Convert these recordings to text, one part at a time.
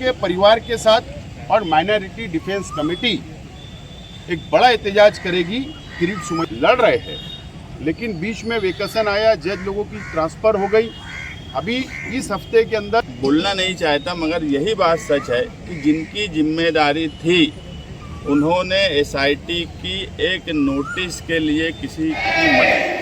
के परिवार के साथ और माइनॉरिटी डिफेंस कमेटी एक बड़ा एहतजाज करेगी। किरीट सुमैया लड़ रहे हैं, लेकिन बीच में वेकेशन आया, जज लोगों की ट्रांसफ़र हो गई। अभी इस हफ्ते के अंदर बोलना नहीं चाहता, मगर यही बात सच है कि जिनकी जिम्मेदारी थी उन्होंने एसआईटी की एक नोटिस के लिए किसी की मदद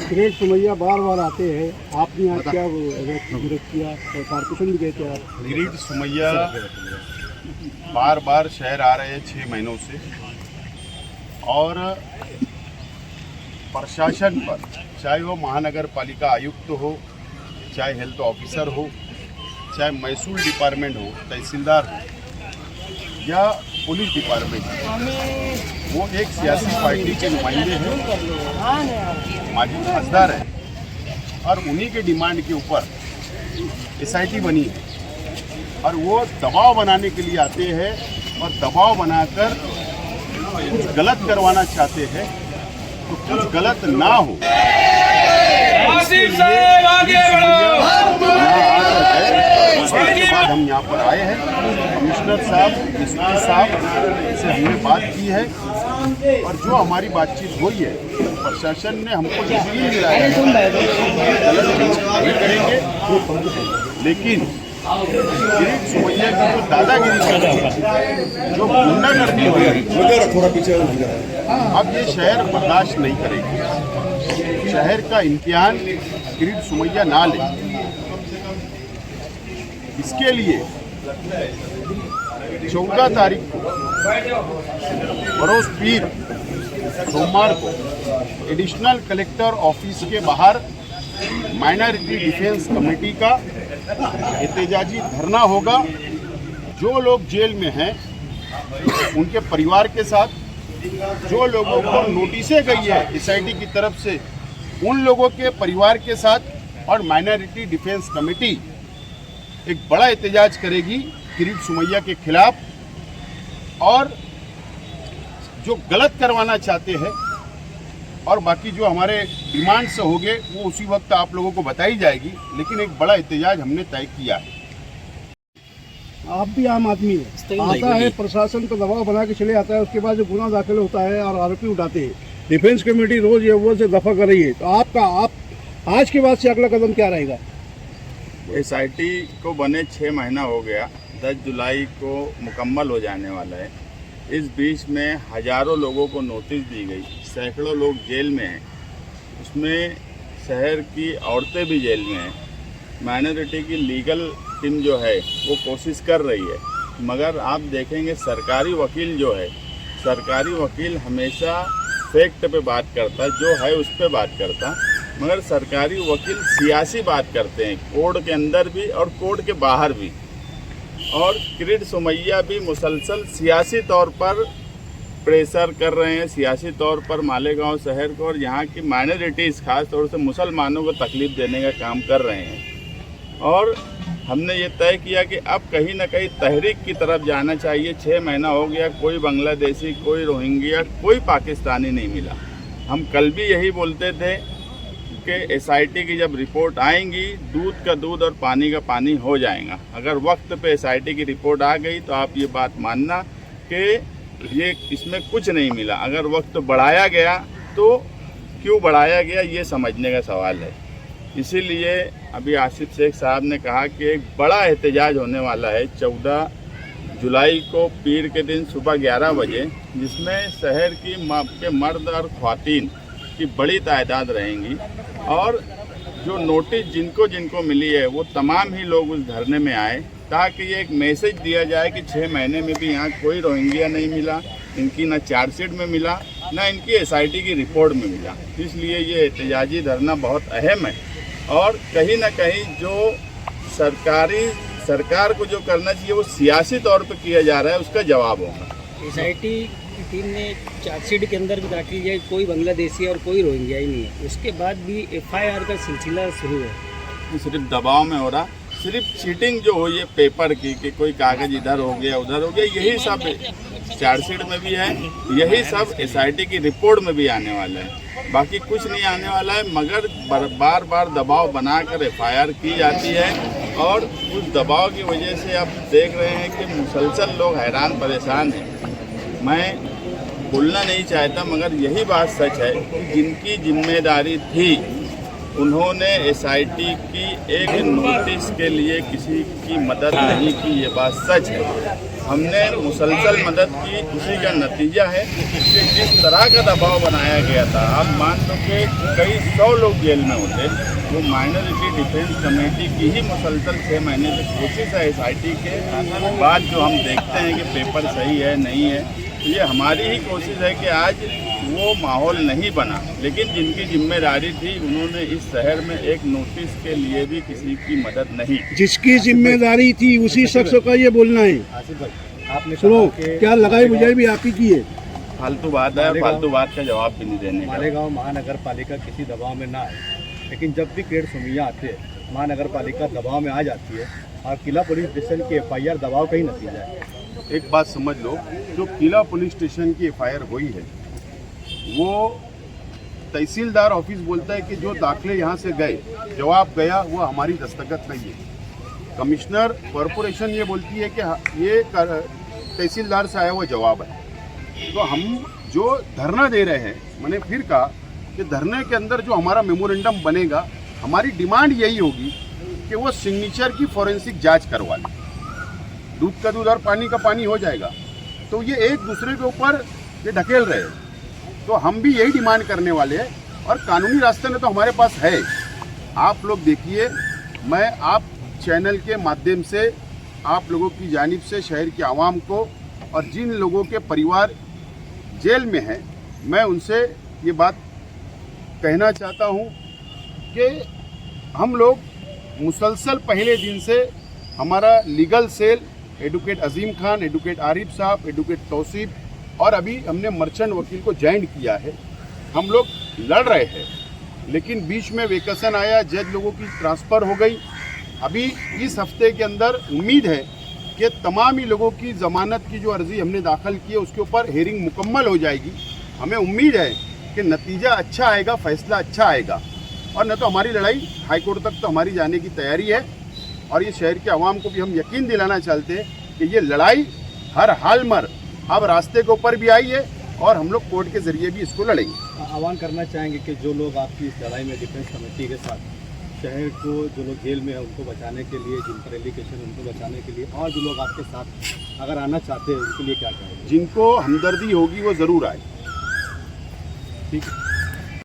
किरीट सुमैया बार बार आते हैं, आपने आज क्या विरोध किया? कारपोरेशन भी गए थे आप। किरीट सुमैया बार बार शहर आ रहे हैं 6 महीनों से, और प्रशासन पर, चाहे वो महानगर पालिका आयुक्त हो, चाहे हेल्थ ऑफिसर हो, चाहे महसूल डिपार्टमेंट हो, तहसीलदार हो या पुलिस डिपार्टमेंट हो, वो एक सियासी पार्टी के नुमाइंदे हैं, माजी खासदार है, और उन्हीं के डिमांड के ऊपर एसआईटी बनी है। और वो दबाव बनाने के लिए आते हैं और दबाव बनाकर कुछ गलत करवाना चाहते हैं, तो कुछ गलत ना हो। उसके बाद हम यहाँ पर आए हैं। कमिश्नर साहब, एसपी साहब से हमने बात की है, और जो हमारी बातचीत हुई है, प्रशासन ने हमको यकीन दिलाया है गलत नहीं करेंगे। लेकिन किरीट सुमैया की जो दादागिरी है, जो गुंडागर्दी हो रही है, अब ये शहर बर्दाश्त नहीं करेगी। शहर का इम्तिहान किरीट सुमैया ना ले, इसके लिए 14 तारीख को बरोज पीर सोमवार को एडिशनल कलेक्टर ऑफिस के बाहर माइनॉरिटी डिफेंस कमेटी का एहतजाजी धरना होगा। जो लोग जेल में हैं उनके परिवार के साथ, जो लोगों को नोटिसें गई है एसआईटी की तरफ से, उन लोगों के परिवार के साथ और माइनॉरिटी डिफेंस कमेटी एक बड़ा एहतजाज करेगी किरीट सुमैया के खिलाफ। और जो गलत करवाना चाहते हैं और बाकी जो हमारे डिमांड्स होंगे वो उसी वक्त आप लोगों को बताई जाएगी, लेकिन एक बड़ा एहतजाज हमने तय किया है। आप भी आम आदमी है, आता है प्रशासन को दबाव बना के चले आता है, उसके बाद जो गुना दाखिल होता है और आरोपी उठाते हैं, डिफेंस कमेटी रोज ये वो से दफा कर रही है, तो आप आज के बाद से अगला कदम क्या रहेगा? एसआईटी को बने 6 महीना हो गया, 10 जुलाई को मुकम्मल हो जाने वाला है। इस बीच में हज़ारों लोगों को नोटिस दी गई, सैकड़ों लोग जेल में हैं, उसमें शहर की औरतें भी जेल में हैं। माइनॉरिटी की लीगल टीम जो है वो कोशिश कर रही है, मगर आप देखेंगे सरकारी वकील जो है, सरकारी वकील हमेशा फैक्ट पे बात करता है, जो है उस पर बात करता, मगर सरकारी वकील सियासी बात करते हैं, कोर्ट के अंदर भी और कोर्ट के बाहर भी। और किरीट सुमैया भी मुसलसल सियासी तौर पर प्रेशर कर रहे हैं, सियासी तौर पर मालेगांव शहर को और यहाँ की माइनॉरिटीज़ खास तौर से मुसलमानों को तकलीफ़ देने का काम कर रहे हैं। और हमने ये तय किया कि अब कहीं ना कहीं तहरीक की तरफ जाना चाहिए। 6 महीना हो गया, कोई बांग्लादेशी, कोई रोहिंग्या, कोई पाकिस्तानी नहीं मिला। हम कल भी यही बोलते थे कि एसआईटी की जब रिपोर्ट आएंगी, दूध का दूध और पानी का पानी हो जाएगा। अगर वक्त पे एसआईटी की रिपोर्ट आ गई तो आप ये बात मानना कि ये इसमें कुछ नहीं मिला। अगर वक्त बढ़ाया गया तो क्यों बढ़ाया गया, ये समझने का सवाल है। इसीलिए अभी आसिफ शेख साहब ने कहा कि एक बड़ा एहतजाज होने वाला है 14 जुलाई को पीर के दिन सुबह 11 बजे, जिसमें शहर के मर्द और ख्वातीन की बड़ी तादाद रहेंगी। और जो नोटिस जिनको जिनको मिली है वो तमाम ही लोग उस धरने में आए, ताकि ये एक मैसेज दिया जाए कि 6 महीने में भी यहाँ कोई रोहिंग्या नहीं मिला, इनकी ना चार्जशीट में मिला, ना इनकी एसआईटी की रिपोर्ट में मिला। इसलिए ये एहतजाजी धरना बहुत अहम है। और कहीं ना कहीं जो सरकार को जो करना चाहिए वो सियासी तौर पर किया जा रहा है, उसका जवाब होगा। एसआईटी की टीम ने चार्जशीट के अंदर भी दाखिल किया कोई बांग्लादेशी और कोई रोहिंग्याई नहीं है, उसके बाद भी एफआईआर का सिलसिला शुरू है। ये सिर्फ दबाव में हो रहा, सिर्फ चीटिंग जो हुई है पेपर की कि कोई कागज इधर हो गया उधर हो गया, यही सब चार्जशीट में भी है, यही सब एसआईटी की रिपोर्ट में भी आने वाला है। बाकी कुछ नहीं आने वाला है, मगर बार बार दबाव बनाकर एफआईआर की जाती है और उस दबाव की वजह से आप देख रहे हैं कि मुसलसल लोग हैरान परेशान हैं। मैं बोलना नहीं चाहता मगर यही बात सच है कि जिनकी जिम्मेदारी थी उन्होंने एसआईटी की एक नोटिस के लिए किसी की मदद नहीं की, ये बात सच है। हमने मुसलसल मदद की, उसी का नतीजा है कि जिस तरह का दबाव बनाया गया था, आप मान लो कि कई 100 लोग जेल में होते, वो माइनॉरिटी डिफेंस कमेटी की ही मुसलसल 6 महीने से कोशिश है एसआईटी के बाद जो हम देखते हैं कि पेपर सही है नहीं है, ये हमारी ही कोशिश है कि आज वो माहौल नहीं बना। लेकिन जिनकी जिम्मेदारी थी उन्होंने इस शहर में एक नोटिस के लिए भी किसी की मदद नहीं। जिसकी जिम्मेदारी थी उसी शख्स का ये बोलना है। आपने सुनो, क्या लगाई बुझाई भी आप ही की है। फालतू बात है, फालतू बात का जवाब भी नहीं देने का। मालेगांव महानगर पालिका किसी दबाव में ना आए, लेकिन जब भी पेड़ सुमिया आते हैं महानगर पालिका दबाव में आ जाती है और किला पुलिस स्टेशन की एफआईआर दबाव का ही नतीजा है। एक बात समझ लो, जो किला पुलिस स्टेशन की एफआईआर हुई है वो तहसीलदार ऑफिस बोलता है कि जो दाखिले यहाँ से गए, जवाब गया, वो हमारी दस्तखत नहीं है। कमिश्नर कॉरपोरेशन ये बोलती है कि ये तहसीलदार से आया हुआ जवाब है। तो हम जो धरना दे रहे हैं, मैंने फिर कहा कि धरने के अंदर जो हमारा मेमोरेंडम बनेगा, हमारी डिमांड यही होगी कि वो सिग्नेचर की फॉरेंसिक जांच करवा लें। दूध का दूध और पानी का पानी हो जाएगा। तो ये एक दूसरे के ऊपर ये ढकेल रहे हैं, तो हम भी यही डिमांड करने वाले हैं और कानूनी रास्ते में तो हमारे पास है। आप लोग देखिए, मैं आप चैनल के माध्यम से आप लोगों की जानिब से शहर के आवाम को और जिन लोगों के परिवार जेल में हैं, मैं उनसे ये बात कहना चाहता हूँ कि हम लोग मुसलसल पहले दिन से हमारा लीगल सेल एडवोकेट अजीम खान, एडवोकेट आरिफ साहब, एडवोकेट तौसीफ और अभी हमने मर्चेंट वकील को ज्वाइन किया है। हम लोग लड़ रहे हैं, लेकिन बीच में वेकेशन आया, जज लोगों की ट्रांसफ़र हो गई। अभी इस हफ्ते के अंदर उम्मीद है कि तमाम ही लोगों की ज़मानत की जो अर्ज़ी हमने दाखिल की है उसके ऊपर हेयरिंग मुकम्मल हो जाएगी। हमें उम्मीद है कि नतीजा अच्छा आएगा, फैसला अच्छा आएगा और न तो हमारी लड़ाई हाई कोर्ट तक तो हमारी जाने की तैयारी है। और ये शहर के आवाम को भी हम यकीन दिलाना चाहते हैं कि ये लड़ाई हर हाल में अब रास्ते के ऊपर भी आई है और हम लोग कोर्ट के ज़रिए भी इसको लड़ेंगे। आह्वान करना चाहेंगे कि जो लोग आपकी इस लड़ाई में डिफेंस कमेटी के साथ शहर को, जो लोग जेल में है उनको बचाने के लिए, जिन पर एलिगेशन उनको बचाने के लिए, और जो लोग आपके साथ अगर आना चाहते हैं उनके लिए क्या कहेंगे? जिनको हमदर्दी होगी वो ज़रूर आए। ठीक है।